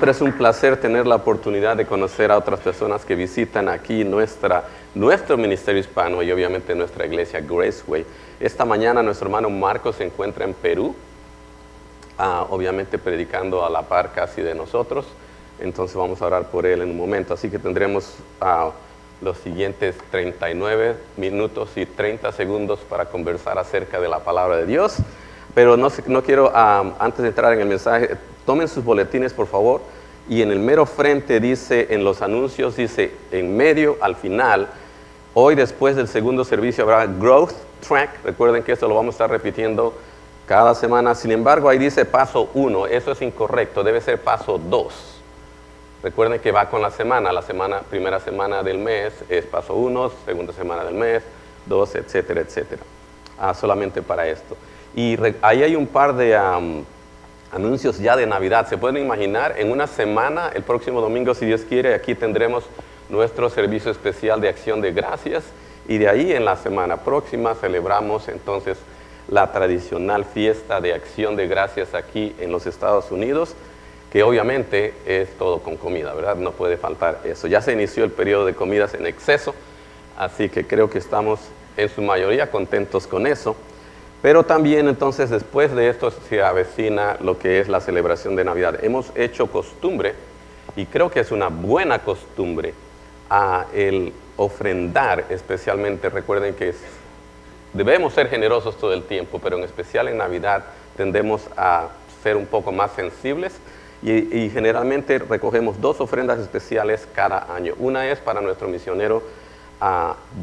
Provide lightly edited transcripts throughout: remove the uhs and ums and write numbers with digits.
siempre es un placer tener la oportunidad de conocer a otras personas que visitan aquí nuestro ministerio hispano y obviamente nuestra iglesia Graceway. Esta mañana nuestro hermano Marcos se encuentra en Perú, obviamente predicando a la par casi de nosotros. Entonces vamos a orar por él en un momento. Así que tendremos los siguientes 39 minutos y 30 segundos para conversar acerca de la palabra de Dios. Pero no quiero, antes de entrar en el mensaje, tomen sus boletines por favor. Y en el mero frente dice, en los anuncios dice, en medio, al final, hoy después del segundo servicio habrá Growth Track. Recuerden que esto lo vamos a estar repitiendo cada semana. Sin embargo, ahí dice paso 1. Eso es incorrecto, debe ser paso 2. Recuerden que va con la semana, primera semana del mes es paso 1, segunda semana del mes, 2, etcétera, etcétera. Solamente para esto. Y ahí hay un par de anuncios ya de Navidad. Se pueden imaginar, en una semana, el próximo domingo, si Dios quiere, aquí tendremos nuestro servicio especial de acción de gracias. Y de ahí en la semana próxima celebramos entonces la tradicional fiesta de acción de gracias aquí en los Estados Unidos, que obviamente es todo con comida, ¿verdad? No puede faltar eso. Ya se inició el periodo de comidas en exceso, así que creo que estamos en su mayoría contentos con eso. Pero también entonces después de esto se avecina lo que es la celebración de Navidad. Hemos hecho costumbre, y creo que es una buena costumbre, el ofrendar especialmente. Recuerden que debemos ser generosos todo el tiempo, pero en especial en Navidad tendemos a ser un poco más sensibles. Y generalmente recogemos 2 ofrendas especiales cada año. Una es para nuestro misionero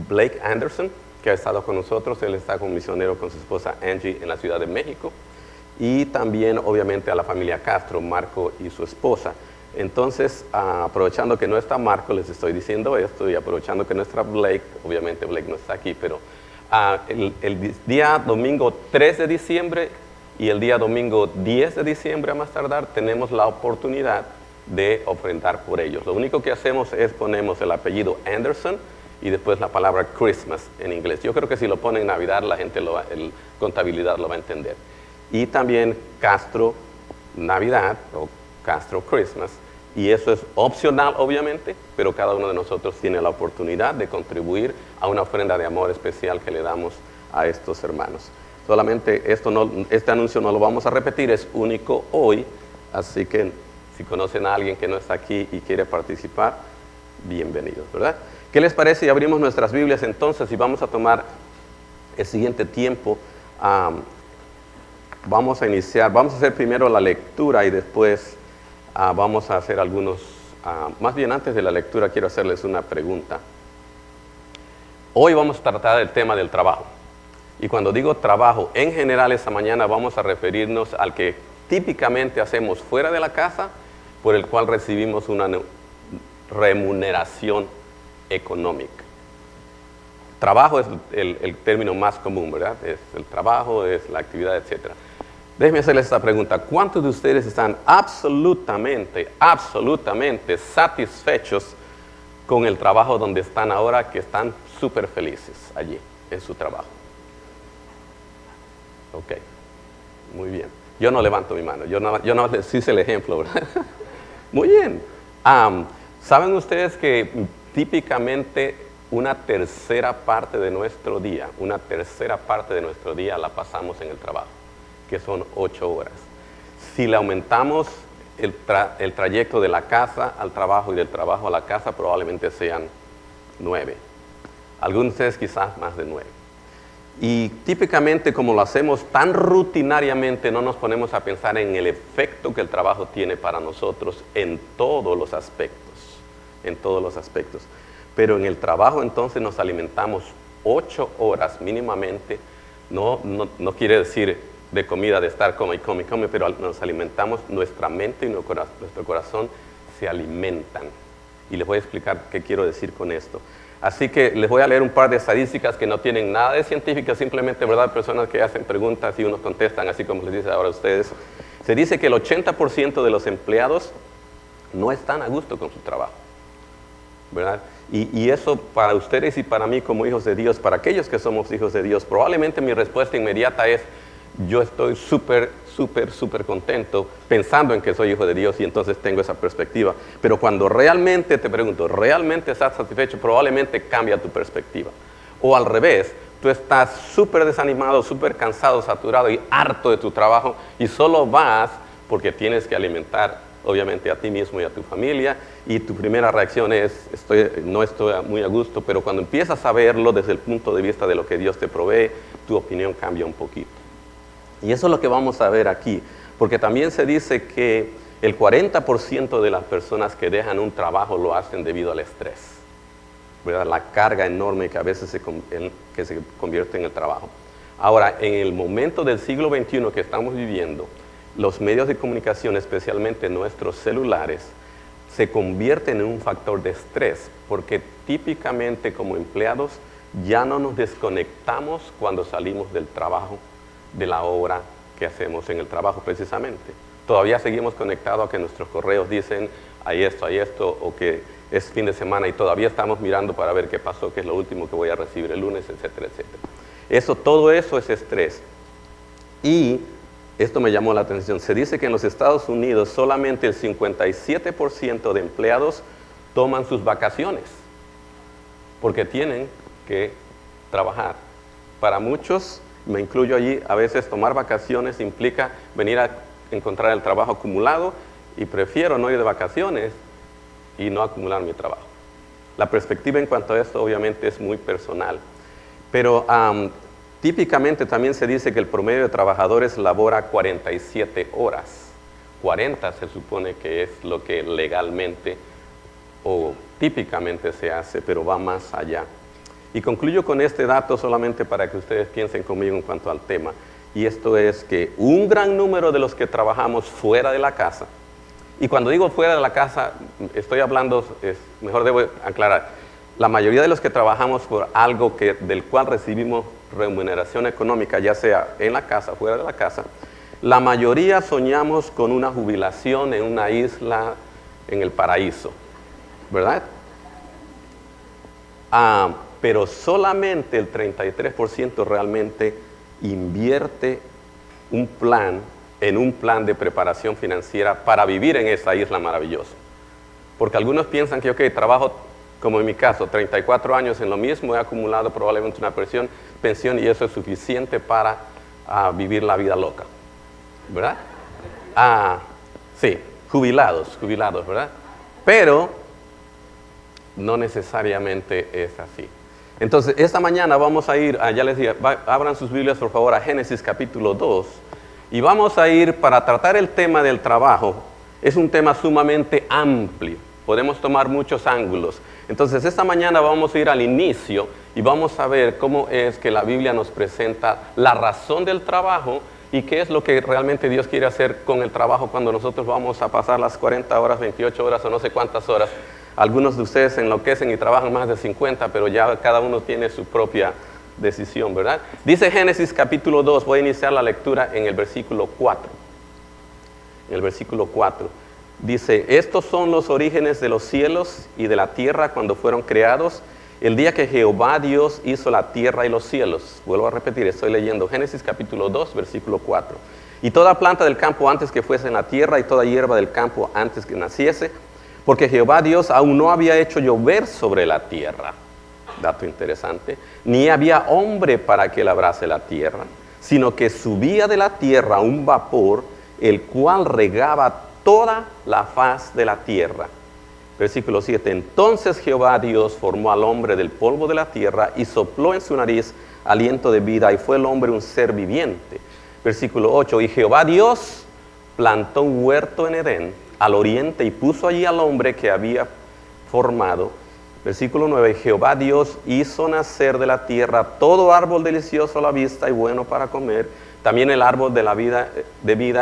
Blake Anderson, que ha estado con nosotros. Él está como misionero con su esposa Angie en la Ciudad de México. Y también obviamente a la familia Castro, Marco y su esposa. Entonces, aprovechando que no está Marco, les estoy diciendo esto, y aprovechando que no está Blake, obviamente Blake no está aquí, pero el día domingo 3 de diciembre y el día domingo 10 de diciembre a más tardar tenemos la oportunidad de ofrendar por ellos. Lo único que hacemos es ponemos el apellido Anderson y después la palabra Christmas en inglés. Yo creo que si lo ponen en Navidad la gente, contabilidad lo va a entender. Y también Castro Navidad o Castro Christmas. Y eso es opcional obviamente, pero cada uno de nosotros tiene la oportunidad de contribuir a una ofrenda de amor especial que le damos a estos hermanos. Solamente este anuncio no lo vamos a repetir, es único hoy, así que si conocen a alguien que no está aquí y quiere participar, bienvenidos, ¿verdad? ¿Qué les parece si abrimos nuestras Biblias entonces y vamos a tomar el siguiente tiempo? Vamos a hacer primero la lectura y después vamos a hacer algunos, más bien antes de la lectura quiero hacerles una pregunta. Hoy vamos a tratar el tema del trabajo. Y cuando digo trabajo, en general esta mañana vamos a referirnos al que típicamente hacemos fuera de la casa, por el cual recibimos una remuneración económica. Trabajo es el término más común, ¿verdad? Es el trabajo, es la actividad, etc. Déjenme hacerles esta pregunta. ¿Cuántos de ustedes están absolutamente satisfechos con el trabajo donde están ahora, que están súper felices allí, en su trabajo? Ok, muy bien. Yo no levanto mi mano, yo no les hice el ejemplo, ¿verdad? Muy bien. ¿Saben ustedes que típicamente una tercera parte de nuestro día la pasamos en el trabajo, que son 8 horas? Si le aumentamos el trayecto de la casa al trabajo y del trabajo a la casa, probablemente sean 9. Algunos de ustedes quizás más de 9. Y típicamente, como lo hacemos tan rutinariamente, no nos ponemos a pensar en el efecto que el trabajo tiene para nosotros en todos los aspectos. Pero en el trabajo entonces nos alimentamos 8 horas mínimamente. No quiere decir de comida, de estar come, pero nos alimentamos, nuestra mente y nuestro corazón se alimentan. Y les voy a explicar qué quiero decir con esto. Así que les voy a leer un par de estadísticas que no tienen nada de científicas, simplemente, ¿verdad?, personas que hacen preguntas y unos contestan, así como les dice ahora a ustedes. Se dice que el 80% de los empleados no están a gusto con su trabajo, ¿verdad? Y eso para ustedes y para mí como hijos de Dios, para aquellos que somos hijos de Dios, probablemente mi respuesta inmediata es, yo estoy súper contento pensando en que soy hijo de Dios y entonces tengo esa perspectiva. Pero cuando realmente te pregunto, ¿realmente estás satisfecho? Probablemente cambia tu perspectiva. O al revés, tú estás súper desanimado, súper cansado, saturado y harto de tu trabajo y solo vas porque tienes que alimentar obviamente a ti mismo y a tu familia, y tu primera reacción es, no estoy muy a gusto, pero cuando empiezas a verlo desde el punto de vista de lo que Dios te provee, tu opinión cambia un poquito. Y eso es lo que vamos a ver aquí, porque también se dice que el 40% de las personas que dejan un trabajo lo hacen debido al estrés, ¿verdad? La carga enorme que a veces se convierte en el trabajo. Ahora, en el momento del siglo XXI que estamos viviendo, los medios de comunicación, especialmente nuestros celulares, se convierten en un factor de estrés, porque típicamente como empleados ya no nos desconectamos cuando salimos del trabajo, de la hora que hacemos en el trabajo precisamente. Todavía seguimos conectados a que nuestros correos dicen hay esto, o que es fin de semana y todavía estamos mirando para ver qué pasó, qué es lo último que voy a recibir el lunes, etcétera, etcétera. Todo eso es estrés. Y esto me llamó la atención. Se dice que en los Estados Unidos solamente el 57% de empleados toman sus vacaciones porque tienen que trabajar. Para muchos, me incluyo allí, a veces tomar vacaciones implica venir a encontrar el trabajo acumulado y prefiero no ir de vacaciones y no acumular mi trabajo. La perspectiva en cuanto a esto obviamente es muy personal, pero típicamente también se dice que el promedio de trabajadores labora 47 horas. 40 se supone que es lo que legalmente o típicamente se hace, pero va más allá. Y concluyo con este dato solamente para que ustedes piensen conmigo en cuanto al tema. Y esto es que un gran número de los que trabajamos fuera de la casa, y cuando digo fuera de la casa, estoy hablando, mejor debo aclarar, la mayoría de los que trabajamos por algo del cual recibimos remuneración económica, ya sea en la casa o fuera de la casa, la mayoría soñamos con una jubilación en una isla en el paraíso, ¿verdad? Pero solamente el 33% realmente invierte en un plan de preparación financiera para vivir en esa isla maravillosa. Porque algunos piensan que, ok, trabajo, como en mi caso, 34 años en lo mismo, he acumulado probablemente una pensión y eso es suficiente para vivir la vida loca, ¿verdad? Sí, jubilados, ¿verdad? Pero no necesariamente es así. Entonces, esta mañana vamos a ir, ya les dije, abran sus Biblias por favor a Génesis capítulo 2, y vamos a ir para tratar el tema del trabajo. Es un tema sumamente amplio, podemos tomar muchos ángulos. Entonces, esta mañana vamos a ir al inicio y vamos a ver cómo es que la Biblia nos presenta la razón del trabajo y qué es lo que realmente Dios quiere hacer con el trabajo cuando nosotros vamos a pasar las 40 horas, 28 horas o no sé cuántas horas. Algunos de ustedes se enloquecen y trabajan más de 50, pero ya cada uno tiene su propia decisión, ¿verdad? Dice Génesis capítulo 2, voy a iniciar la lectura en el versículo 4. En el versículo 4 dice, estos son los orígenes de los cielos y de la tierra cuando fueron creados, el día que Jehová Dios hizo la tierra y los cielos. Vuelvo a repetir, estoy leyendo Génesis capítulo 2, versículo 4. Y toda planta del campo antes que fuese en la tierra y toda hierba del campo antes que naciese, porque Jehová Dios aún no había hecho llover sobre la tierra. Dato interesante. Ni había hombre para que labrase la tierra, sino que subía de la tierra un vapor, el cual regaba toda la faz de la tierra. Versículo 7. Entonces Jehová Dios formó al hombre del polvo de la tierra y sopló en su nariz aliento de vida, y fue el hombre un ser viviente. Versículo 8. Y Jehová Dios plantó un huerto en Edén, al oriente, y puso allí al hombre que había formado. Versículo 9, Jehová Dios hizo nacer de la tierra todo árbol delicioso a la vista y bueno para comer, también el árbol de la vida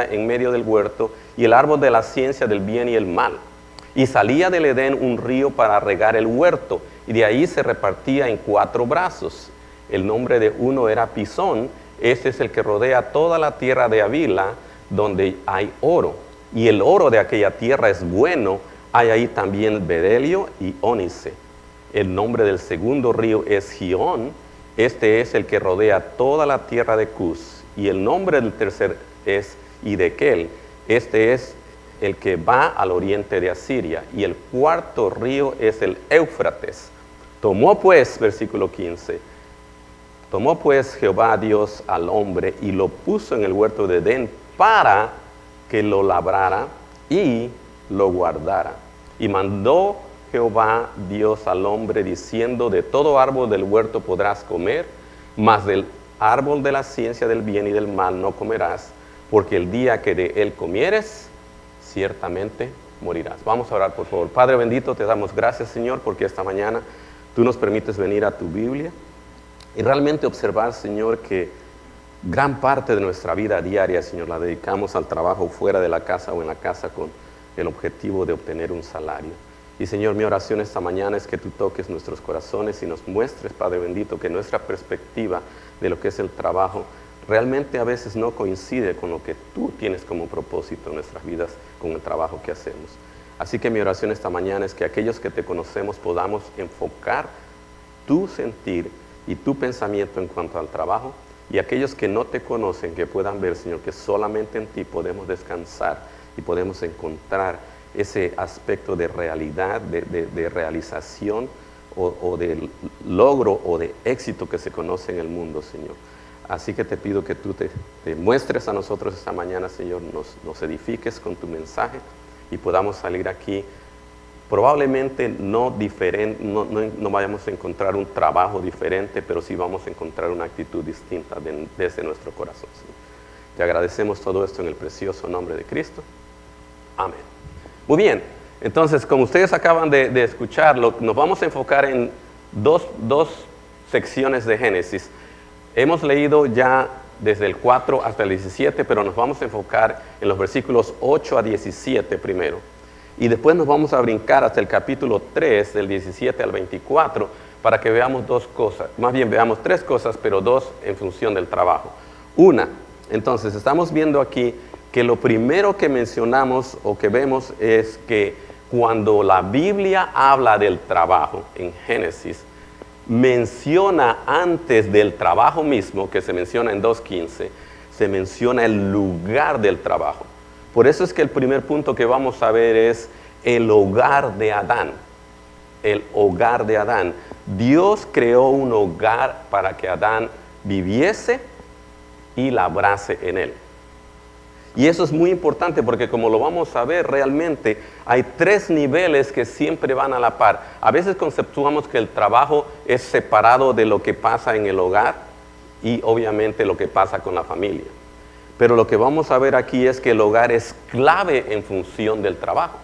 en medio del huerto, y el árbol de la ciencia del bien y el mal. Y salía del Edén un río para regar el huerto, y de ahí se repartía en 4 brazos. El nombre de uno era Pisón, este es el que rodea toda la tierra de Havila, donde hay oro. Y el oro de aquella tierra es bueno, hay ahí también bedelio y ónice. El nombre del segundo río es Gihón, este es el que rodea toda la tierra de Cus. y el nombre del tercer es Hidekel. Este es el que va al oriente de Asiria, y el cuarto río es el Éufrates. Tomó pues, versículo 15, tomó pues Jehová Dios al hombre y lo puso en el huerto de Edén para que lo labrara y lo guardara. Y mandó Jehová Dios al hombre diciendo: de todo árbol del huerto podrás comer, mas del árbol de la ciencia del bien y del mal no comerás, porque el día que de él comieres, ciertamente morirás. Vamos a orar, por favor. Padre bendito, te damos gracias, Señor, porque esta mañana tú nos permites venir a tu Biblia y realmente observar, Señor, que gran parte de nuestra vida diaria, Señor, la dedicamos al trabajo fuera de la casa o en la casa con el objetivo de obtener un salario. Y, Señor, mi oración esta mañana es que tú toques nuestros corazones y nos muestres, Padre bendito, que nuestra perspectiva de lo que es el trabajo realmente a veces no coincide con lo que tú tienes como propósito en nuestras vidas con el trabajo que hacemos. Así que mi oración esta mañana es que aquellos que te conocemos podamos enfocar tu sentir y tu pensamiento en cuanto al trabajo, y aquellos que no te conocen que puedan ver, Señor, que solamente en ti podemos descansar y podemos encontrar ese aspecto de realidad, de realización o de logro o de éxito que se conoce en el mundo, Señor. Así que te pido que tú te muestres a nosotros esta mañana, Señor, nos edifiques con tu mensaje y podamos salir aquí probablemente no vayamos a encontrar un trabajo diferente, pero sí vamos a encontrar una actitud distinta desde nuestro corazón, Señor. Te agradecemos todo esto en el precioso nombre de Cristo. Amén. Muy bien, entonces, como ustedes acaban de escucharlo, nos vamos a enfocar en dos secciones de Génesis. Hemos leído ya desde el 4 hasta el 17, pero nos vamos a enfocar en los versículos 8 a 17 primero. Y después nos vamos a brincar hasta el capítulo 3, del 17 al 24, para que veamos dos cosas. Más bien veamos tres cosas, pero dos en función del trabajo. Una, entonces estamos viendo aquí que lo primero que mencionamos o que vemos es que cuando la Biblia habla del trabajo en Génesis, menciona antes del trabajo mismo, que se menciona en 2:15, se menciona el lugar del trabajo. Por eso es que el primer punto que vamos a ver es el hogar de Adán. El hogar de Adán. Dios creó un hogar para que Adán viviese y labrase en él. Y eso es muy importante porque, como lo vamos a ver, realmente hay tres niveles que siempre van a la par. A veces conceptuamos que el trabajo es separado de lo que pasa en el hogar y obviamente lo que pasa con la familia. Pero lo que vamos a ver aquí es que el hogar es clave en función del trabajo.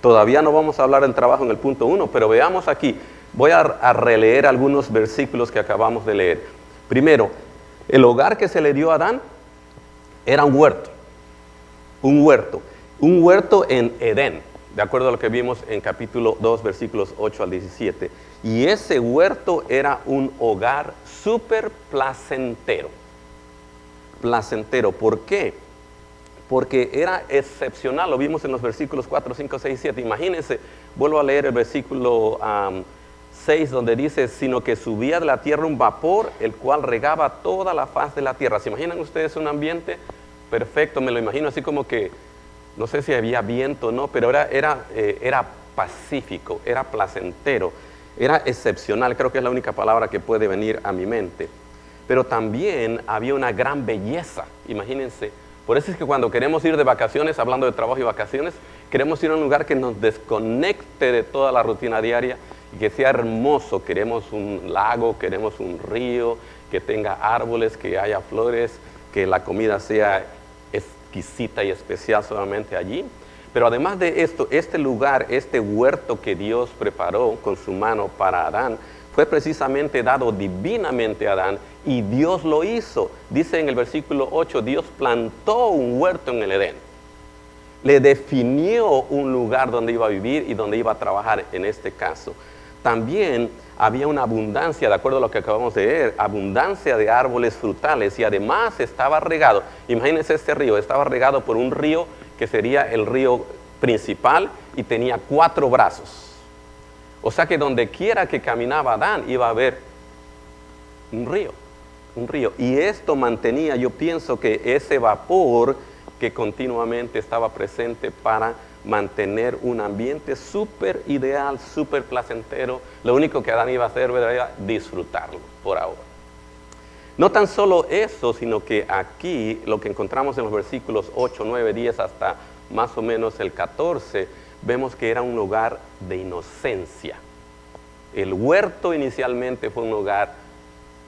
Todavía no vamos a hablar del trabajo en el punto 1, pero veamos aquí. Voy a releer algunos versículos que acabamos de leer. Primero, el hogar que se le dio a Adán era un huerto. Un huerto en Edén, de acuerdo a lo que vimos en capítulo 2, versículos 8 al 17. Y ese huerto era un hogar súper placentero. Placentero, ¿por qué? Porque era excepcional, lo vimos en los versículos 4, 5, 6, 7. Imagínense, vuelvo a leer el versículo 6, donde dice: sino que subía de la tierra un vapor, el cual regaba toda la faz de la tierra. ¿Se imaginan ustedes un ambiente perfecto? Me lo imagino así como que, no sé si había viento o no, pero era pacífico, era placentero, era excepcional. Creo que es la única palabra que puede venir a mi mente. Pero también había una gran belleza, imagínense. Por eso es que cuando queremos ir de vacaciones, hablando de trabajo y vacaciones, queremos ir a un lugar que nos desconecte de toda la rutina diaria y que sea hermoso. Queremos un lago, queremos un río, que tenga árboles, que haya flores, que la comida sea exquisita y especial solamente allí. Pero además de esto, este lugar, este huerto que Dios preparó con su mano para Adán, fue precisamente dado divinamente a Adán, y Dios lo hizo. Dice en el versículo 8, Dios plantó un huerto en el Edén. Le definió un lugar donde iba a vivir y donde iba a trabajar en este caso. También había una abundancia, de acuerdo a lo que acabamos de ver, abundancia de árboles frutales, y además estaba regado. Imagínense este río, estaba regado por un río que sería el río principal y tenía 4 brazos. O sea que donde quiera que caminaba Adán iba a haber un río. Un río. Y esto mantenía, yo pienso que ese vapor que continuamente estaba presente para mantener un ambiente súper ideal, súper placentero. Lo único que Adán iba a hacer era disfrutarlo por ahora. No tan solo eso, sino que aquí lo que encontramos en los versículos 8, 9, 10 hasta más o menos el 14, vemos que era un lugar de inocencia. El huerto inicialmente fue un lugar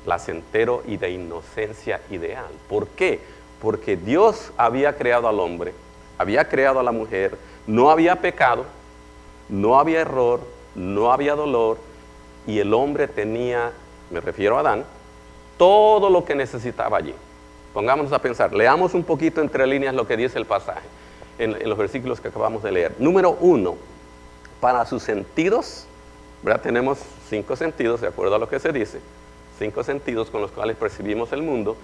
placentero y de inocencia ideal. ¿Por qué? Porque Dios había creado al hombre, había creado a la mujer, no había pecado, no había error, no había dolor, y el hombre tenía, me refiero a Adán, todo lo que necesitaba allí. Pongámonos a pensar, leamos un poquito entre líneas lo que dice el pasaje en los versículos que acabamos de leer. Número 1, para sus sentidos, ¿verdad? Tenemos 5 sentidos, de acuerdo a lo que se dice, 5 sentidos con los cuales percibimos el mundo,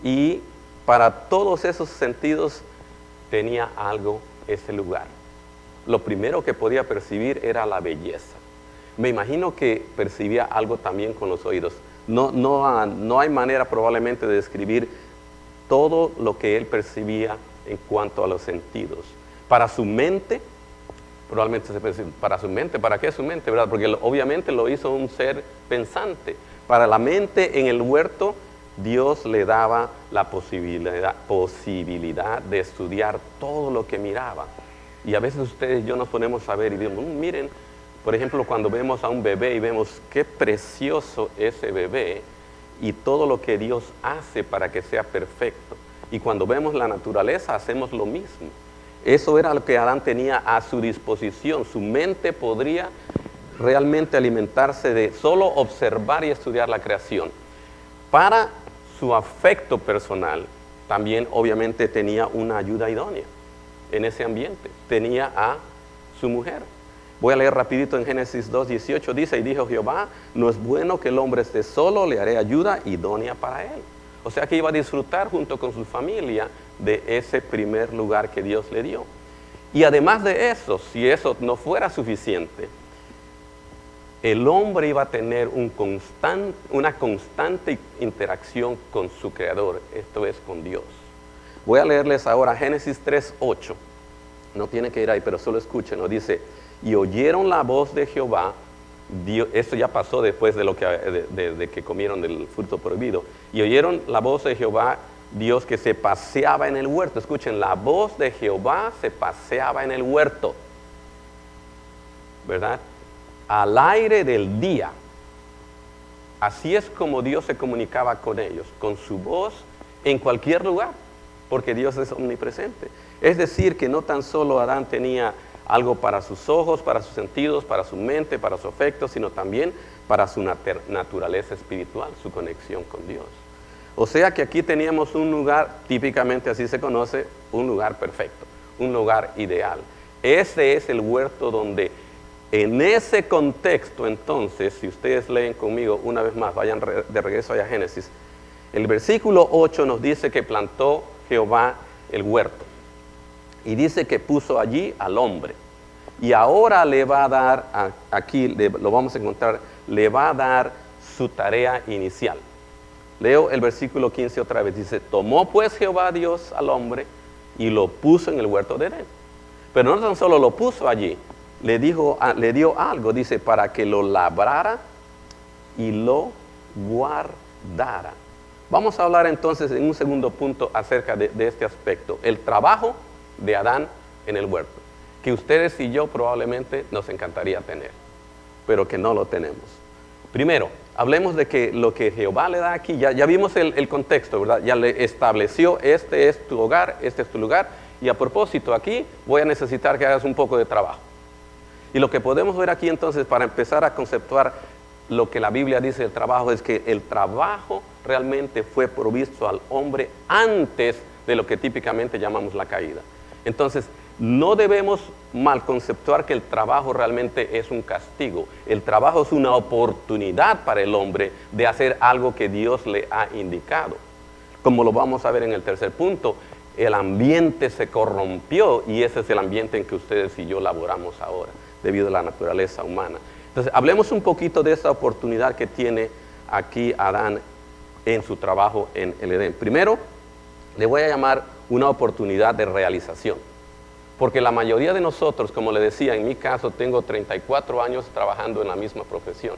y para todos esos sentidos tenía algo ese lugar. Lo primero que podía percibir era la belleza. Me imagino que percibía algo también con los oídos. No hay manera probablemente de describir todo lo que él percibía en cuanto a los sentidos. Para su mente, probablemente se percibe, para su mente, ¿para qué su mente? ¿Verdad? Porque obviamente lo hizo un ser pensante. Para la mente en el huerto, Dios le daba la posibilidad de estudiar todo lo que miraba. Y a veces ustedes y yo nos ponemos a ver y decimos, miren, por ejemplo, cuando vemos a un bebé y vemos qué precioso ese bebé y todo lo que Dios hace para que sea perfecto. Y cuando vemos la naturaleza hacemos lo mismo. Eso era lo que Adán tenía a su disposición. Su mente podría realmente alimentarse de solo observar y estudiar la creación. Para su afecto personal, también obviamente tenía una ayuda idónea en ese ambiente. Tenía a su mujer. Voy a leer rapidito en Génesis 2:18, dice, y dijo Jehová, no es bueno que el hombre esté solo, le haré ayuda idónea para él. O sea que iba a disfrutar junto con su familia de ese primer lugar que Dios le dio. Y además de eso, si eso no fuera suficiente, el hombre iba a tener una constante interacción con su Creador, esto es con Dios. Voy a leerles ahora Génesis 3:8, no tiene que ir ahí, pero solo escúchenlo, dice, y oyeron la voz de Jehová, Dios, esto ya pasó después de que comieron del fruto prohibido, y oyeron la voz de Jehová, Dios que se paseaba en el huerto. Escuchen, la voz de Jehová se paseaba en el huerto, ¿verdad? Al aire del día. Así es como Dios se comunicaba con ellos, con su voz en cualquier lugar, porque Dios es omnipresente. Es decir, que no tan solo Adán tenía algo para sus ojos, para sus sentidos, para su mente, para su afecto, sino también para su naturaleza espiritual, su conexión con Dios. O sea que aquí teníamos un lugar, típicamente así se conoce, un lugar perfecto, un lugar ideal. Ese es el huerto donde, en ese contexto entonces, si ustedes leen conmigo una vez más, vayan de regreso allá a Génesis, el versículo 8 nos dice que plantó Jehová el huerto. Y dice que puso allí al hombre. Y ahora le va a dar, aquí lo vamos a encontrar, le va a dar su tarea inicial. Leo el versículo 15 otra vez. Dice, tomó pues Jehová Dios al hombre y lo puso en el huerto de Edén. Pero no tan solo lo puso allí, le dio algo, dice, para que lo labrara y lo guardara. Vamos a hablar entonces en un segundo punto acerca de este aspecto. El trabajo de Adán en el huerto, que ustedes y yo probablemente nos encantaría tener, pero que no lo tenemos. Primero, hablemos de que lo que Jehová le da aquí, ya vimos el contexto, ¿verdad? Ya le estableció, este es tu hogar, este es tu lugar, y a propósito aquí voy a necesitar que hagas un poco de trabajo. Y lo que podemos ver aquí entonces, para empezar a conceptuar lo que la Biblia dice del trabajo, es que el trabajo realmente fue provisto al hombre antes de lo que típicamente llamamos la caída. Entonces, no debemos mal conceptuar que el trabajo realmente es un castigo. El trabajo es una oportunidad para el hombre de hacer algo que Dios le ha indicado. Como lo vamos a ver en el tercer punto, el ambiente se corrompió y ese es el ambiente en que ustedes y yo laboramos ahora, debido a la naturaleza humana. Entonces, hablemos un poquito de esa oportunidad que tiene aquí Adán en su trabajo en el Edén. Primero, le voy a llamar una oportunidad de realización. Porque la mayoría de nosotros, como le decía, en mi caso tengo 34 años trabajando en la misma profesión.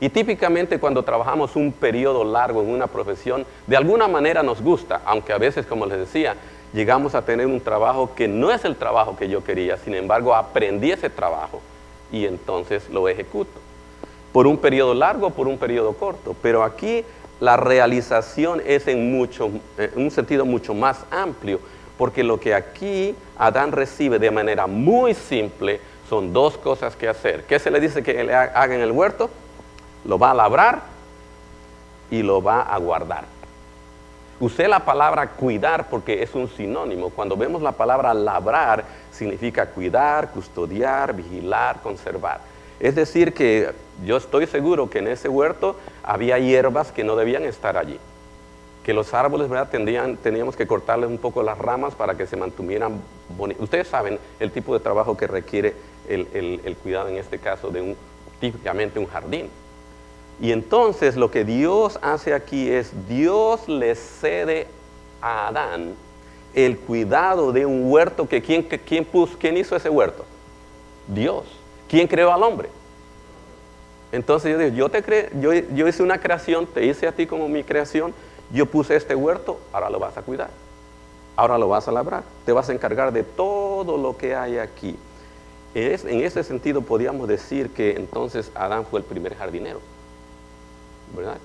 Y típicamente cuando trabajamos un periodo largo en una profesión, de alguna manera nos gusta, aunque a veces, como les decía, llegamos a tener un trabajo que no es el trabajo que yo quería, sin embargo aprendí ese trabajo y entonces lo ejecuto. Por un periodo largo, por un periodo corto, pero aquí la realización es en un sentido mucho más amplio, porque lo que aquí Adán recibe de manera muy simple son dos cosas que hacer. ¿Qué se le dice que le haga en el huerto? Lo va a labrar y lo va a guardar. Usé la palabra cuidar porque es un sinónimo. Cuando vemos la palabra labrar, significa cuidar, custodiar, vigilar, conservar. Es decir que yo estoy seguro que en ese huerto había hierbas que no debían estar allí. Que los árboles, ¿verdad? Teníamos que cortarles un poco las ramas para que se mantuvieran bonitos. Ustedes saben el tipo de trabajo que requiere el cuidado, en este caso, de típicamente un jardín. Y entonces lo que Dios hace aquí es, Dios le cede a Adán el cuidado de un huerto que ¿quién hizo ese huerto? Dios. ¿Quién creó al hombre? Entonces yo digo, yo hice una creación, te hice a ti como mi creación, yo puse este huerto, ahora lo vas a cuidar, ahora lo vas a labrar, te vas a encargar de todo lo que hay aquí. En ese sentido podríamos decir que entonces Adán fue el primer jardinero, ¿verdad?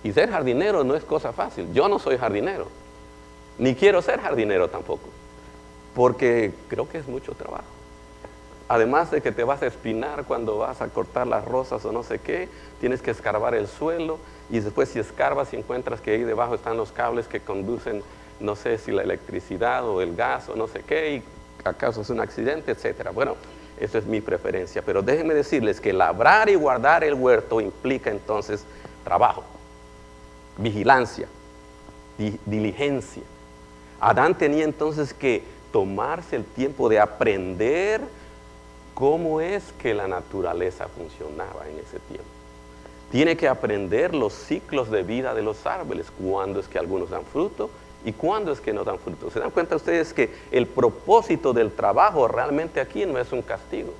Y ser jardinero no es cosa fácil. Yo no soy jardinero, ni quiero ser jardinero tampoco, porque creo que es mucho trabajo. Además de que te vas a espinar cuando vas a cortar las rosas o no sé qué, tienes que escarbar el suelo y después si escarbas y encuentras que ahí debajo están los cables que conducen, no sé si la electricidad o el gas o no sé qué, y acaso es un accidente, etcétera. Bueno, eso es mi preferencia, pero déjenme decirles que labrar y guardar el huerto implica entonces trabajo, vigilancia, diligencia. Adán tenía entonces que tomarse el tiempo de aprender cómo es que la naturaleza funcionaba en ese tiempo. Tiene que aprender los ciclos de vida de los árboles, cuándo es que algunos dan fruto y cuándo es que no dan fruto. ¿Se dan cuenta ustedes que el propósito del trabajo realmente aquí no es un castigo,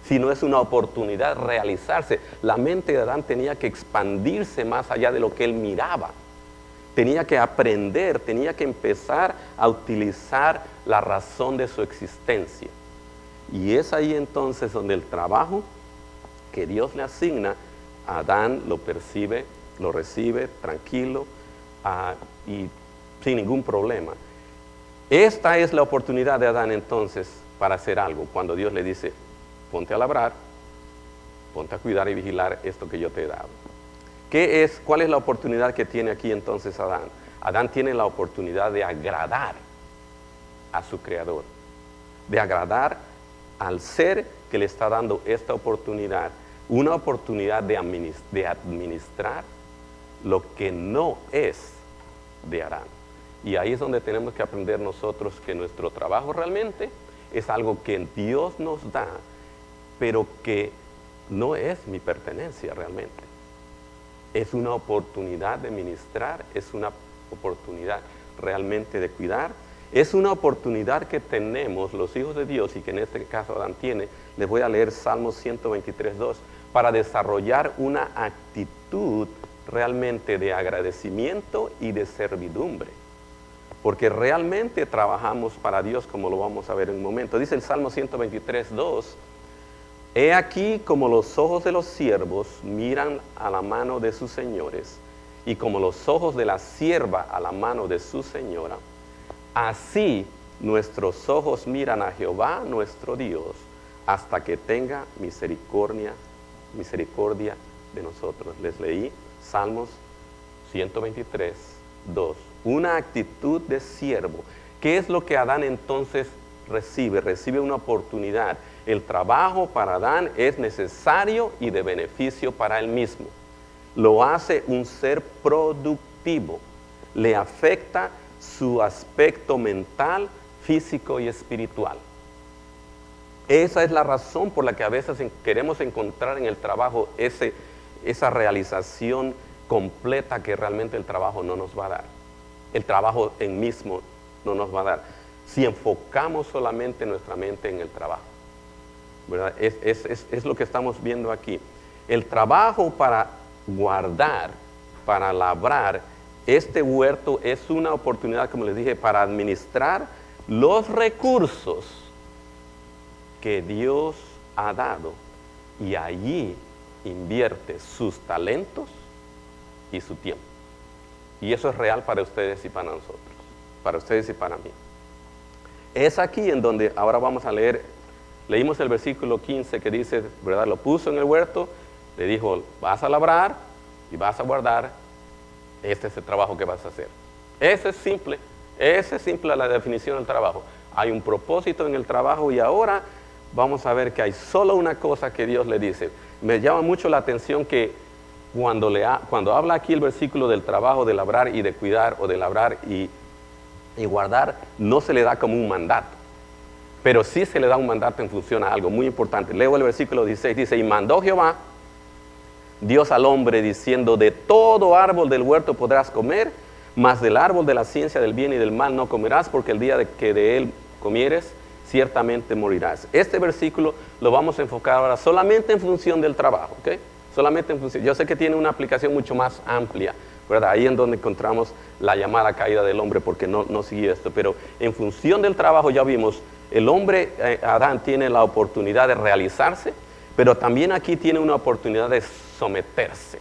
sino es una oportunidad de realizarse? La mente de Adán tenía que expandirse más allá de lo que él miraba. Tenía que aprender, tenía que empezar a utilizar la razón de su existencia. Y es ahí entonces donde el trabajo que Dios le asigna, Adán lo percibe, lo recibe tranquilo y sin ningún problema. Esta es la oportunidad de Adán entonces para hacer algo. Cuando Dios le dice, ponte a labrar, ponte a cuidar y vigilar esto que yo te he dado. ¿Cuál es la oportunidad que tiene aquí entonces Adán? Adán tiene la oportunidad de agradar a su Creador, de agradar al ser que le está dando esta oportunidad, una oportunidad de administrar lo que no es de Adán. Y ahí es donde tenemos que aprender nosotros que nuestro trabajo realmente es algo que Dios nos da, pero que no es mi pertenencia realmente. Es una oportunidad de ministrar, es una oportunidad realmente de cuidar. Es una oportunidad que tenemos los hijos de Dios y que en este caso Adán tiene. Les voy a leer Salmos 123:2 para desarrollar una actitud realmente de agradecimiento y de servidumbre. Porque realmente trabajamos para Dios, como lo vamos a ver en un momento. Dice el Salmo 123:2, he aquí como los ojos de los siervos miran a la mano de sus señores, y como los ojos de la sierva a la mano de su señora, así nuestros ojos miran a Jehová nuestro Dios, hasta que tenga misericordia de nosotros. Les leí Salmos 123:2. Una actitud de siervo. ¿Qué es lo que Adán entonces recibe? Recibe una oportunidad. El trabajo para Adán es necesario y de beneficio para él mismo. Lo hace un ser productivo. Le afecta su aspecto mental, físico y espiritual. Esa es la razón por la que a veces queremos encontrar en el trabajo esa realización completa que realmente el trabajo no nos va a dar. El trabajo en mismo no nos va a dar. Si enfocamos solamente nuestra mente en el trabajo, ¿verdad? Es lo que estamos viendo aquí. El trabajo para guardar, para labrar, este huerto es una oportunidad, como les dije, para administrar los recursos que Dios ha dado, y allí invierte sus talentos y su tiempo. Y eso es real para ustedes y para nosotros, para ustedes y para mí. Es aquí en donde ahora vamos a leer, leímos el versículo 15 que dice, ¿verdad? Lo puso en el huerto, le dijo, vas a labrar y vas a guardar, este es el trabajo que vas a hacer. Esa es simple la definición del trabajo. Hay un propósito en el trabajo, y ahora vamos a ver que hay solo una cosa que Dios le dice. Me llama mucho la atención que cuando habla aquí el versículo del trabajo, de labrar y de cuidar, o de labrar y guardar, no se le da como un mandato, pero sí se le da un mandato en función a algo muy importante. Leo el versículo 16, dice, y mandó Jehová, Dios al hombre, diciendo, de todo árbol del huerto podrás comer, mas del árbol de la ciencia del bien y del mal no comerás, porque el día de que de él comieres, ciertamente morirás. Este versículo lo vamos a enfocar ahora solamente en función del trabajo, ¿ok? Solamente en función. Yo sé que tiene una aplicación mucho más amplia, ¿verdad? Ahí en donde encontramos la llamada caída del hombre, porque no siguió esto, pero en función del trabajo ya vimos, el hombre, Adán, tiene la oportunidad de realizarse, pero también aquí tiene una oportunidad de someterse,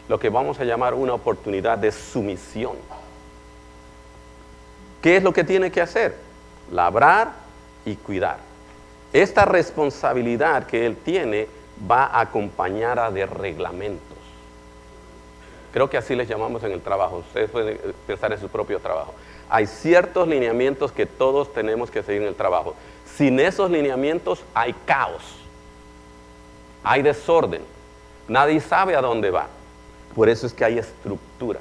lo que vamos a llamar una oportunidad de sumisión. ¿Qué es lo que tiene que hacer? Labrar y cuidar. Esta responsabilidad que él tiene va acompañada de reglamentos. Creo que así les llamamos en el trabajo. Ustedes pueden pensar en su propio trabajo. Hay ciertos lineamientos que todos tenemos que seguir en el trabajo. Sin esos lineamientos hay caos, hay desorden, nadie sabe a dónde va. Por eso es que hay estructura.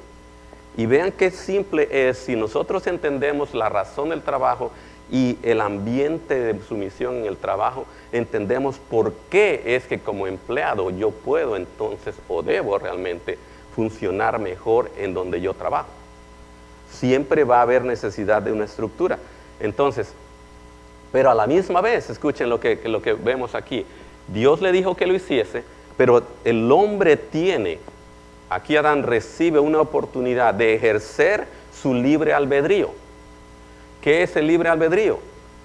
Y vean qué simple es, si nosotros entendemos la razón del trabajo y el ambiente de sumisión en el trabajo, entendemos por qué es que como empleado yo puedo entonces, o debo realmente, funcionar mejor en donde yo trabajo. Siempre va a haber necesidad de una estructura. Entonces, pero a la misma vez, escuchen lo que vemos aquí, Dios le dijo que lo hiciese, pero el hombre tiene, aquí Adán recibe una oportunidad de ejercer su libre albedrío. ¿Qué es el libre albedrío?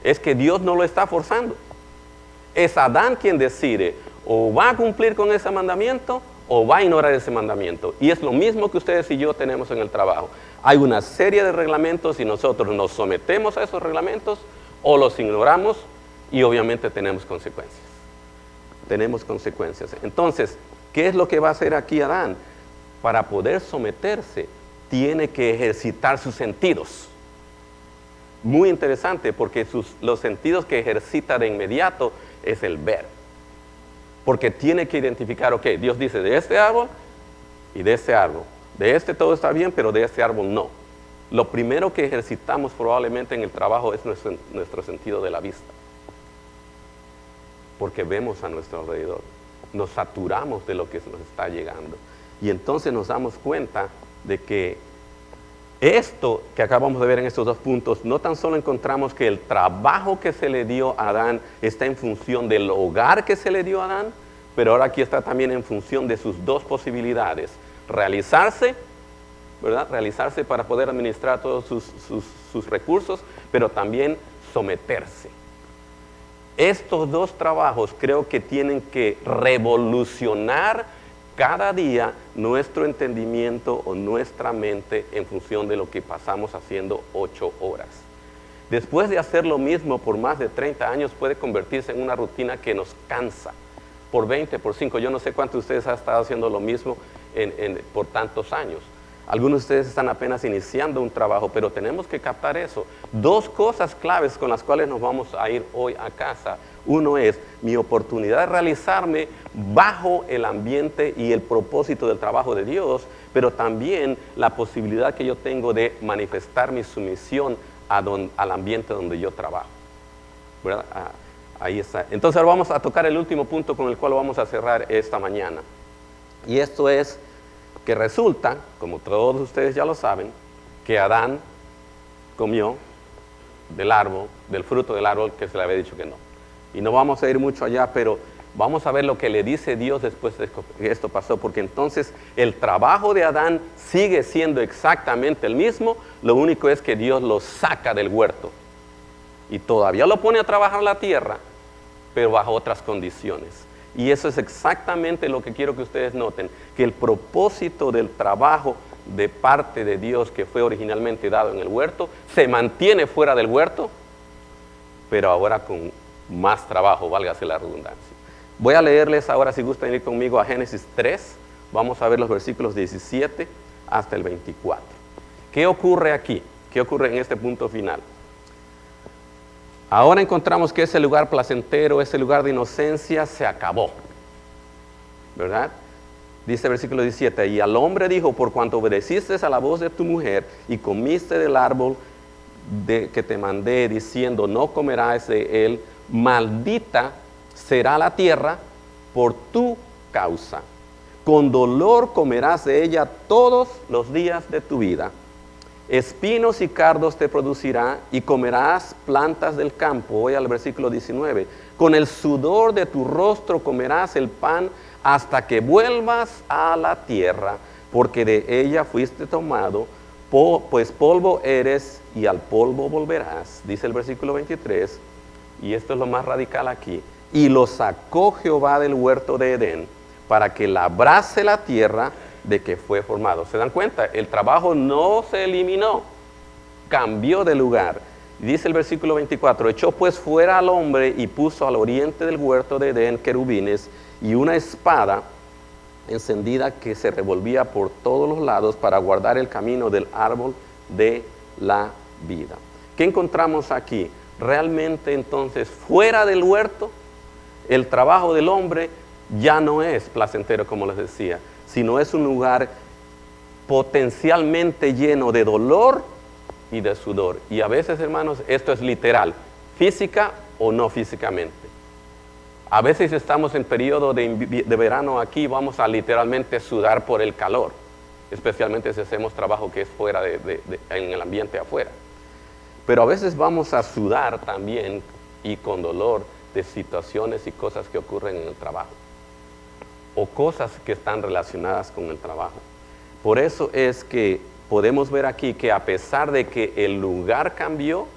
Es que Dios no lo está forzando. Es Adán quien decide, o va a cumplir con ese mandamiento, o va a ignorar ese mandamiento. Y es lo mismo que ustedes y yo tenemos en el trabajo. Hay una serie de reglamentos y nosotros nos sometemos a esos reglamentos o los ignoramos, y obviamente tenemos consecuencias. Tenemos consecuencias. Entonces, ¿qué es lo que va a hacer aquí Adán? Para poder someterse, tiene que ejercitar sus sentidos. Muy interesante, porque los sentidos que ejercita de inmediato es el ver. Porque tiene que identificar, ok, Dios dice de este árbol y de este árbol. De este todo está bien, pero de este árbol no. Lo primero que ejercitamos probablemente en el trabajo es nuestro sentido de la vista. Porque vemos a nuestro alrededor. Nos saturamos de lo que nos está llegando. Y entonces nos damos cuenta de que esto que acabamos de ver en estos dos puntos, no tan solo encontramos que el trabajo que se le dio a Adán está en función del hogar que se le dio a Adán, pero ahora aquí está también en función de sus dos posibilidades: realizarse, ¿verdad? Realizarse para poder administrar todos sus recursos, pero también someterse. Estos dos trabajos creo que tienen que revolucionar cada día nuestro entendimiento o nuestra mente en función de lo que pasamos haciendo 8 horas. Después de hacer lo mismo por más de 30 años puede convertirse en una rutina que nos cansa. Por 20, por 5, yo no sé cuántos de ustedes han estado haciendo lo mismo por tantos años. Algunos de ustedes están apenas iniciando un trabajo, pero tenemos que captar eso. Dos cosas claves con las cuales nos vamos a ir hoy a casa. Uno es mi oportunidad de realizarme bajo el ambiente y el propósito del trabajo de Dios, pero también la posibilidad que yo tengo de manifestar mi sumisión al ambiente donde yo trabajo. ¿Verdad? Ahí está. Entonces ahora vamos a tocar el último punto con el cual vamos a cerrar esta mañana. Y esto es que resulta, como todos ustedes ya lo saben, que Adán comió del fruto del árbol que se le había dicho que no. Y no vamos a ir mucho allá, pero vamos a ver lo que le dice Dios después de que esto pasó, porque entonces el trabajo de Adán sigue siendo exactamente el mismo, lo único es que Dios lo saca del huerto y todavía lo pone a trabajar la tierra, pero bajo otras condiciones. Y eso es exactamente lo que quiero que ustedes noten, que el propósito del trabajo de parte de Dios que fue originalmente dado en el huerto, se mantiene fuera del huerto, pero ahora con más trabajo, válgase la redundancia. Voy a leerles ahora, si gustan ir conmigo, a Génesis 3, vamos a ver los versículos 17 hasta el 24. ¿Qué ocurre aquí? ¿Qué ocurre en este punto final? Ahora encontramos que ese lugar placentero, ese lugar de inocencia se acabó, ¿verdad? Dice el versículo 17, y al hombre dijo, por cuanto obedeciste a la voz de tu mujer y comiste del árbol que te mandé, diciendo, no comerás de él, maldita será la tierra por tu causa. Con dolor comerás de ella todos los días de tu vida. Espinos y cardos te producirá y comerás plantas del campo. Voy al versículo 19. Con el sudor de tu rostro comerás el pan hasta que vuelvas a la tierra, porque de ella fuiste tomado, pues polvo eres y al polvo volverás. Dice el versículo 23, y esto es lo más radical aquí. Y lo sacó Jehová del huerto de Edén para que labrase la tierra de que fue formado. ¿Se dan cuenta? El trabajo no se eliminó, cambió de lugar. Dice el versículo 24, echó pues fuera al hombre y puso al oriente del huerto de Edén querubines y una espada encendida que se revolvía por todos los lados para guardar el camino del árbol de la vida. ¿Qué encontramos aquí? Realmente entonces fuera del huerto, el trabajo del hombre ya no es placentero, como les decía, sino es un lugar potencialmente lleno de dolor y de sudor. Y a veces, hermanos, esto es literal, física o no físicamente. A veces estamos en periodo de verano aquí, vamos a literalmente sudar por el calor, especialmente si hacemos trabajo que es fuera en el ambiente afuera. Pero a veces vamos a sudar también y con dolor de situaciones y cosas que ocurren en el trabajo, o cosas que están relacionadas con el trabajo. Por eso es que podemos ver aquí que a pesar de que el lugar cambió,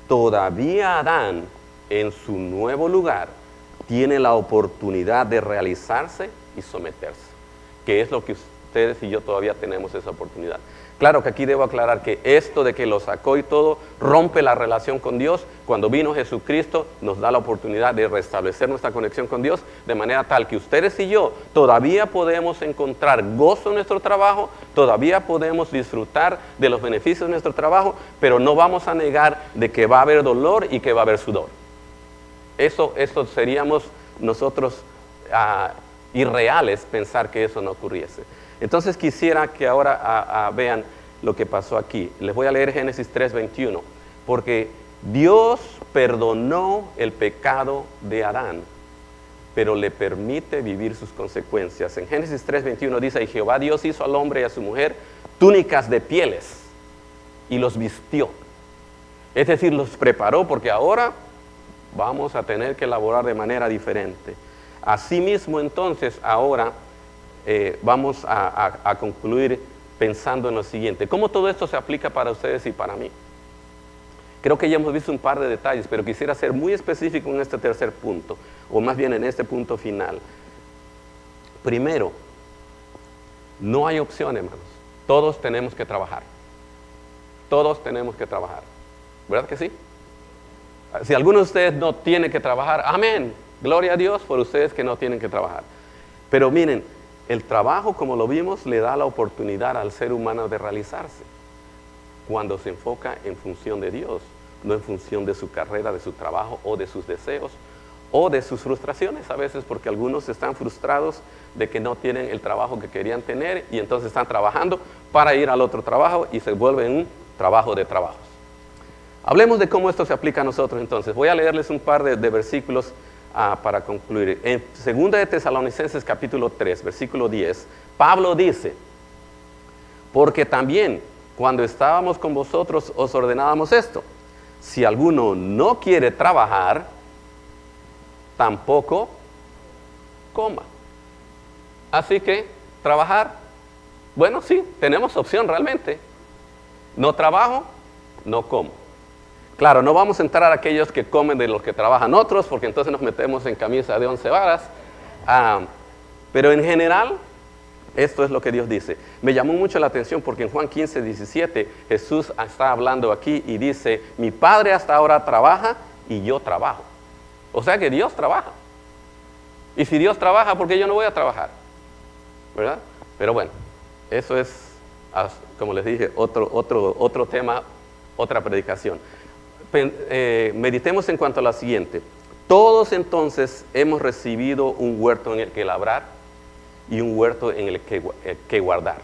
todavía Adán en su nuevo lugar tiene la oportunidad de realizarse y someterse, que es lo que ustedes y yo todavía tenemos esa oportunidad. Claro que aquí debo aclarar que esto de que lo sacó y todo rompe la relación con Dios. Cuando vino Jesucristo nos da la oportunidad de restablecer nuestra conexión con Dios de manera tal que ustedes y yo todavía podemos encontrar gozo en nuestro trabajo, todavía podemos disfrutar de los beneficios de nuestro trabajo, pero no vamos a negar de que va a haber dolor y que va a haber sudor. Eso seríamos nosotros irreales pensar que eso no ocurriese. Entonces quisiera que ahora vean lo que pasó aquí. Les voy a leer Génesis 3:21, porque Dios perdonó el pecado de Adán, pero le permite vivir sus consecuencias. En Génesis 3:21 dice, y Jehová Dios hizo al hombre y a su mujer túnicas de pieles y los vistió. Es decir, los preparó porque ahora vamos a tener que laborar de manera diferente. Asimismo, entonces, ahora vamos a concluir pensando en lo siguiente. ¿Cómo todo esto se aplica para ustedes y para mí? Creo que ya hemos visto un par de detalles, pero quisiera ser muy específico en este tercer punto, o más bien en este punto final. Primero, no hay opción, hermanos. Todos tenemos que trabajar. Todos tenemos que trabajar. ¿Verdad que sí? Si alguno de ustedes no tiene que trabajar, amén. Gloria a Dios por ustedes que no tienen que trabajar. Pero miren, el trabajo, como lo vimos, le da la oportunidad al ser humano de realizarse cuando se enfoca en función de Dios, no en función de su carrera, de su trabajo o de sus deseos o de sus frustraciones a veces, porque algunos están frustrados de que no tienen el trabajo que querían tener y entonces están trabajando para ir al otro trabajo y se vuelve un trabajo de trabajos. Hablemos de cómo esto se aplica a nosotros entonces. Voy a leerles un par de versículos para concluir. En 2 de Tesalonicenses capítulo 3, versículo 10, Pablo dice, porque también cuando estábamos con vosotros os ordenábamos esto, si alguno no quiere trabajar, tampoco coma. Así que, trabajar, bueno, sí, tenemos opción realmente. No trabajo, no como. Claro, no vamos a entrar a aquellos que comen de los que trabajan otros, porque entonces nos metemos en camisa de 11 varas. Pero en general, esto es lo que Dios dice. Me llamó mucho la atención porque en Juan 15, 17, Jesús está hablando aquí y dice, mi Padre hasta ahora trabaja y yo trabajo. O sea que Dios trabaja. Y si Dios trabaja, ¿por qué yo no voy a trabajar? ¿Verdad? Pero bueno, eso es, como les dije, otro tema, otra predicación. Meditemos en cuanto a la siguiente. Todos entonces hemos recibido un huerto en el que labrar y un huerto en el que guardar.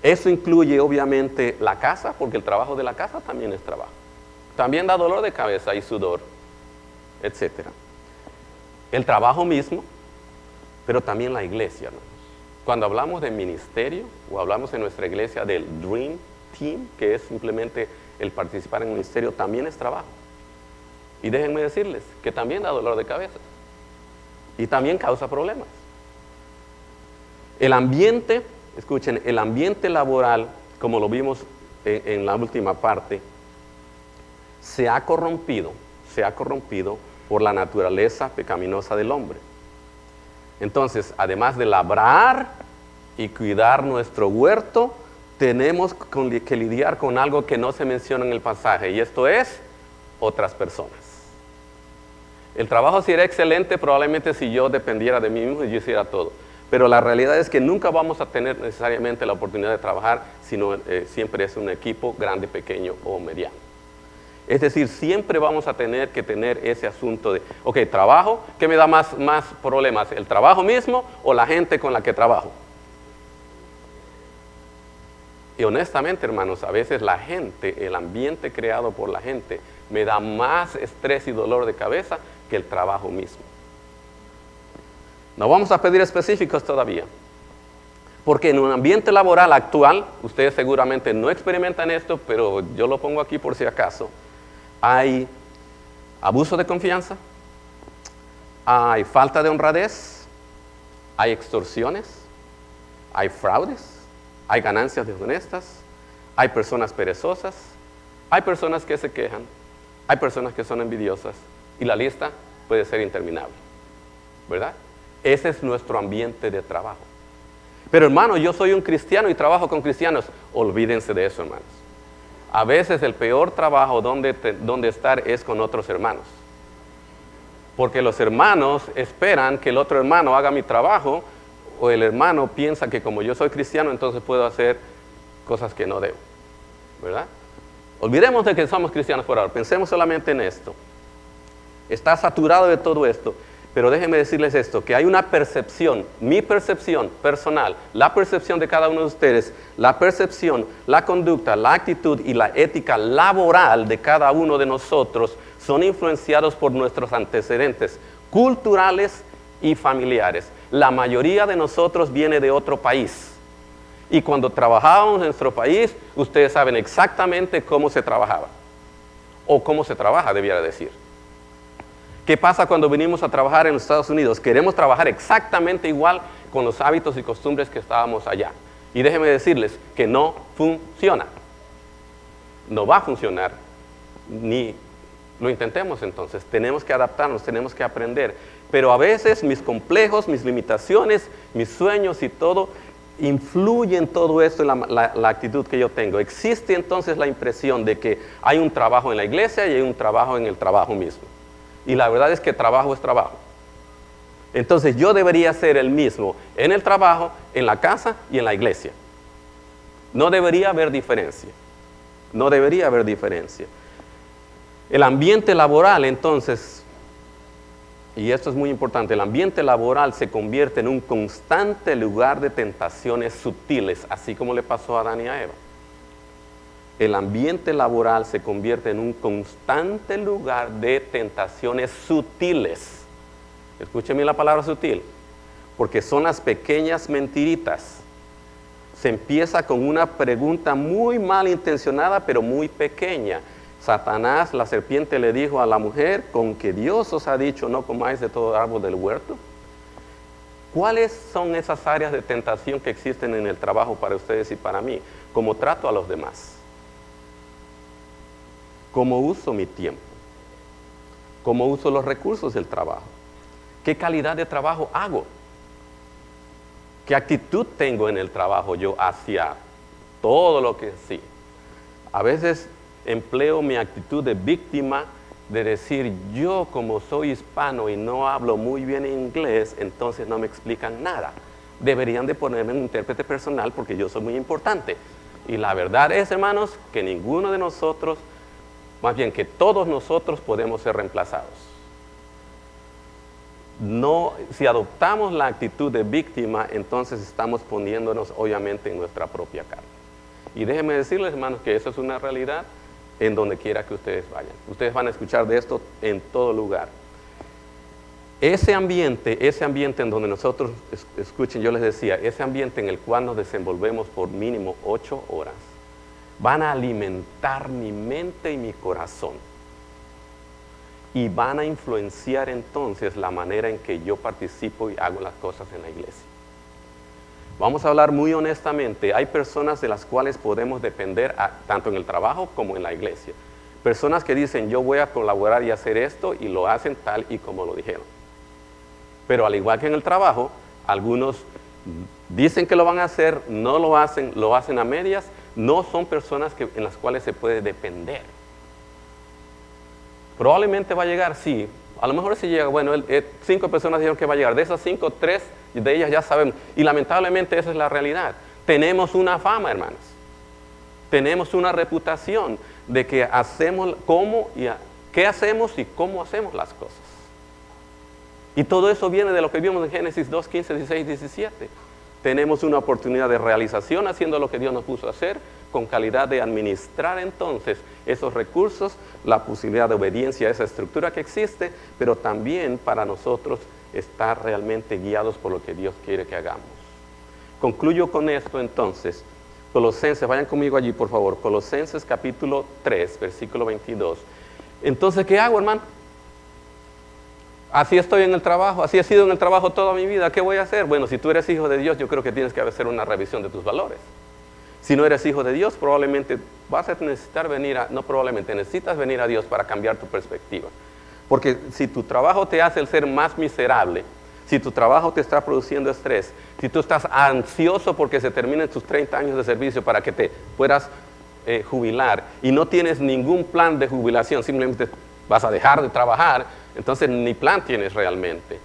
Eso incluye obviamente la casa, porque el trabajo de la casa también es trabajo. También da dolor de cabeza y sudor, etc. El trabajo mismo, pero también la iglesia, hermanos. Cuando hablamos de ministerio o hablamos en nuestra iglesia del Dream Team, que es simplemente el participar en un ministerio, también es trabajo. Y déjenme decirles que también da dolor de cabeza y también causa problemas. El ambiente, escuchen, el ambiente laboral, como lo vimos en la última parte, se ha corrompido por la naturaleza pecaminosa del hombre. Entonces, además de labrar y cuidar nuestro huerto, tenemos que lidiar con algo que no se menciona en el pasaje, y esto es otras personas. El trabajo sería excelente probablemente si yo dependiera de mí mismo y yo hiciera todo, pero la realidad es que nunca vamos a tener necesariamente la oportunidad de trabajar, sino siempre es un equipo grande, pequeño o mediano. Es decir, siempre vamos a tener que tener ese asunto de, ok, trabajo, ¿qué me da más problemas? ¿El trabajo mismo o la gente con la que trabajo? Y honestamente, hermanos, a veces la gente, el ambiente creado por la gente, me da más estrés y dolor de cabeza que el trabajo mismo. No vamos a pedir específicos todavía, porque en un ambiente laboral actual, ustedes seguramente no experimentan esto, pero yo lo pongo aquí por si acaso, hay abuso de confianza, hay falta de honradez, hay extorsiones, hay fraudes, hay ganancias deshonestas, hay personas perezosas, hay personas que se quejan, hay personas que son envidiosas, y la lista puede ser interminable, ¿verdad? Ese es nuestro ambiente de trabajo. Pero hermano, yo soy un cristiano y trabajo con cristianos. Olvídense de eso, hermanos. A veces el peor trabajo donde estar es con otros hermanos. Porque los hermanos esperan que el otro hermano haga mi trabajo, o el hermano piensa que como yo soy cristiano, entonces puedo hacer cosas que no debo, ¿verdad? Olvidemos de que somos cristianos por ahora, pensemos solamente en esto. Está saturado de todo esto, pero déjenme decirles esto, que hay una percepción, mi percepción personal, la percepción de cada uno de ustedes, la percepción, la conducta, la actitud y la ética laboral de cada uno de nosotros son influenciados por nuestros antecedentes culturales y familiares. La mayoría de nosotros viene de otro país. Y cuando trabajábamos en nuestro país, ustedes saben exactamente cómo se trabajaba. O cómo se trabaja, debiera decir. ¿Qué pasa cuando venimos a trabajar en los Estados Unidos? Queremos trabajar exactamente igual con los hábitos y costumbres que estábamos allá. Y déjenme decirles que no funciona. No va a funcionar, ni lo intentemos entonces. Tenemos que adaptarnos, tenemos que aprender. Pero a veces mis complejos, mis limitaciones, mis sueños y todo, influyen todo esto en la actitud que yo tengo. Existe entonces la impresión de que hay un trabajo en la iglesia y hay un trabajo en el trabajo mismo. Y la verdad es que trabajo es trabajo. Entonces yo debería ser el mismo en el trabajo, en la casa y en la iglesia. No debería haber diferencia. No debería haber diferencia. El ambiente laboral entonces, y esto es muy importante, el ambiente laboral se convierte en un constante lugar de tentaciones sutiles, así como le pasó a Adán y a Eva. el ambiente laboral se convierte en un constante lugar de tentaciones sutiles. Escúcheme la palabra sutil, porque son las pequeñas mentiritas. Se empieza con una pregunta muy mal intencionada, pero muy pequeña. Satanás, la serpiente, le dijo a la mujer: ¿con que Dios os ha dicho no comáis de todo árbol del huerto? ¿Cuáles son esas áreas de tentación que existen en el trabajo para ustedes y para mí? ¿Cómo trato a los demás? ¿Cómo uso mi tiempo? ¿Cómo uso los recursos del trabajo? ¿Qué calidad de trabajo hago? ¿Qué actitud tengo en el trabajo yo hacia todo lo que sí? A veces empleo mi actitud de víctima, de decir: yo como soy hispano y no hablo muy bien inglés, entonces no me explican nada. Deberían de ponerme un intérprete personal porque yo soy muy importante. Y la verdad es, hermanos, que ninguno de nosotros, más bien que todos nosotros, podemos ser reemplazados. No, si adoptamos la actitud de víctima, entonces estamos poniéndonos obviamente en nuestra propia carne. Y déjenme decirles, hermanos, que eso es una realidad en donde quiera que ustedes vayan. Ustedes van a escuchar de esto en todo lugar. Ese ambiente en donde nosotros, escuchen, yo les decía, ese ambiente en el cual nos desenvolvemos por mínimo 8 horas, van a alimentar mi mente y mi corazón. Y van a influenciar entonces la manera en que yo participo y hago las cosas en la iglesia. Vamos a hablar muy honestamente. Hay personas de las cuales podemos depender tanto en el trabajo como en la iglesia. Personas que dicen: yo voy a colaborar y hacer esto, y lo hacen tal y como lo dijeron. Pero al igual que en el trabajo, algunos dicen que lo van a hacer, no lo hacen a medias. No son personas en las cuales se puede depender. Probablemente va a llegar, sí. A lo mejor si llega, bueno, 5 personas dijeron que va a llegar. De esas 5, 3 de ellas ya sabemos. Y lamentablemente esa es la realidad. Tenemos una fama, hermanos. Tenemos una reputación de que hacemos qué hacemos y cómo hacemos las cosas. Y todo eso viene de lo que vimos en Génesis 2, 15, 16, 17. Tenemos una oportunidad de realización haciendo lo que Dios nos puso a hacer, con calidad de administrar entonces esos recursos, la posibilidad de obediencia a esa estructura que existe, pero también para nosotros estar realmente guiados por lo que Dios quiere que hagamos. Concluyo con esto entonces. Colosenses, vayan conmigo allí por favor. Colosenses capítulo 3, versículo 22. Entonces, ¿qué hago, hermano? Así estoy en el trabajo, así he sido en el trabajo toda mi vida. ¿Qué voy a hacer? Bueno, si tú eres hijo de Dios, yo creo que tienes que hacer una revisión de tus valores. Si no eres hijo de Dios, probablemente vas a necesitar necesitas venir a Dios para cambiar tu perspectiva. Porque si tu trabajo te hace el ser más miserable, si tu trabajo te está produciendo estrés, si tú estás ansioso porque se terminen tus 30 años de servicio para que te puedas jubilar y no tienes ningún plan de jubilación, simplemente vas a dejar de trabajar, entonces ni plan tienes realmente.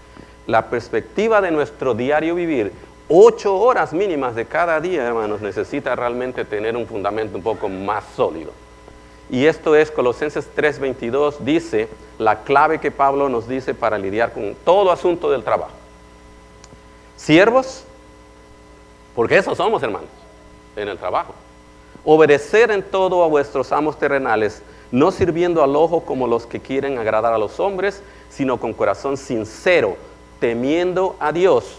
La perspectiva de nuestro diario vivir, 8 horas mínimas de cada día, hermanos, necesita realmente tener un fundamento un poco más sólido. Y esto es Colosenses 3:22, dice la clave que Pablo nos dice para lidiar con todo asunto del trabajo. Siervos, porque eso somos, hermanos, en el trabajo. Obedecer en todo a vuestros amos terrenales, no sirviendo al ojo como los que quieren agradar a los hombres, sino con corazón sincero, temiendo a Dios.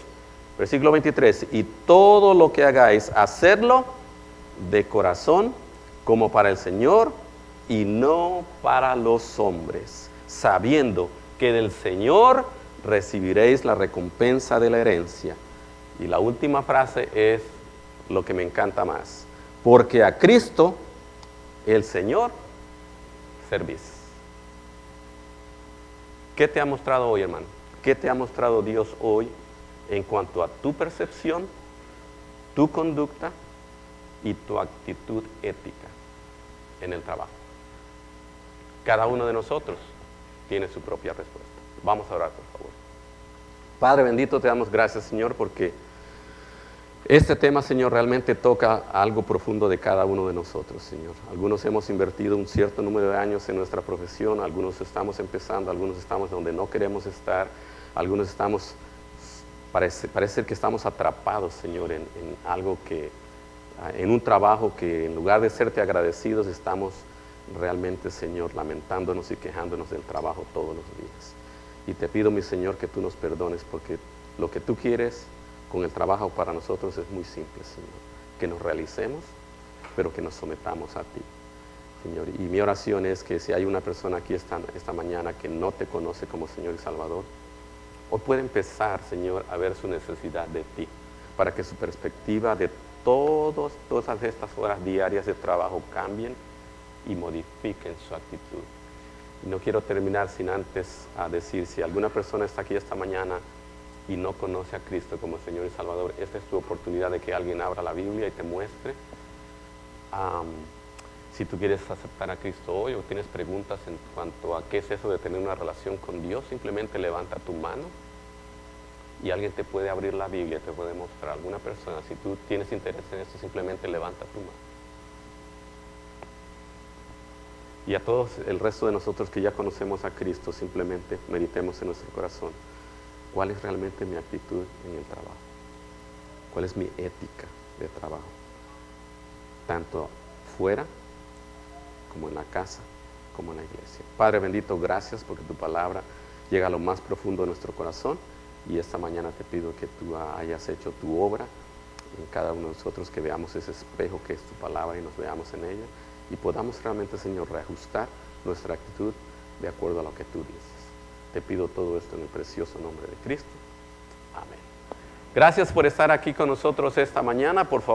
Versículo 23, y todo lo que hagáis, hacerlo de corazón como para el Señor y no para los hombres, sabiendo que del Señor recibiréis la recompensa de la herencia. Y la última frase es lo que me encanta más, porque a Cristo, el Señor, servís. ¿Qué te ha mostrado hoy, hermano? ¿Qué te ha mostrado Dios hoy en cuanto a tu percepción, tu conducta y tu actitud ética en el trabajo? Cada uno de nosotros tiene su propia respuesta. Vamos a orar, por favor. Padre bendito, te damos gracias, Señor, porque este tema, Señor, realmente toca algo profundo de cada uno de nosotros, Señor. Algunos hemos invertido un cierto número de años en nuestra profesión, algunos estamos empezando, algunos estamos donde no queremos estar, algunos estamos, parece que estamos atrapados, Señor, en algo que en un trabajo que en lugar de serte agradecidos estamos realmente, Señor, lamentándonos y quejándonos del trabajo todos los días. Y te pido, mi Señor, que tú nos perdones, porque lo que tú quieres con el trabajo para nosotros es muy simple, Señor. Que nos realicemos, pero que nos sometamos a ti, Señor. Y mi oración es que si hay una persona aquí esta mañana que no te conoce como Señor y Salvador, hoy puede empezar, Señor, a ver su necesidad de ti, para que su perspectiva de todas estas horas diarias de trabajo cambien y modifiquen su actitud. Y no quiero terminar sin antes decir, si alguna persona está aquí esta mañana y no conoce a Cristo como Señor y Salvador, esta es tu oportunidad de que alguien abra la Biblia y te muestre. Si tú quieres aceptar a Cristo hoy o tienes preguntas en cuanto a qué es eso de tener una relación con Dios, simplemente levanta tu mano y alguien te puede abrir la Biblia, te puede mostrar. Alguna persona, si tú tienes interés en esto, simplemente levanta tu mano. Y a todos el resto de nosotros que ya conocemos a Cristo, simplemente meditemos en nuestro corazón. ¿Cuál es realmente mi actitud en el trabajo? ¿Cuál es mi ética de trabajo? Tanto fuera como en la casa, como en la iglesia. Padre bendito, gracias porque tu palabra llega a lo más profundo de nuestro corazón. Y esta mañana te pido que tú hayas hecho tu obra en cada uno de nosotros, que veamos ese espejo que es tu palabra y nos veamos en ella. Y podamos realmente, Señor, reajustar nuestra actitud de acuerdo a lo que tú dices. Te pido todo esto en el precioso nombre de Cristo. Amén. Gracias por estar aquí con nosotros esta mañana. Por favor.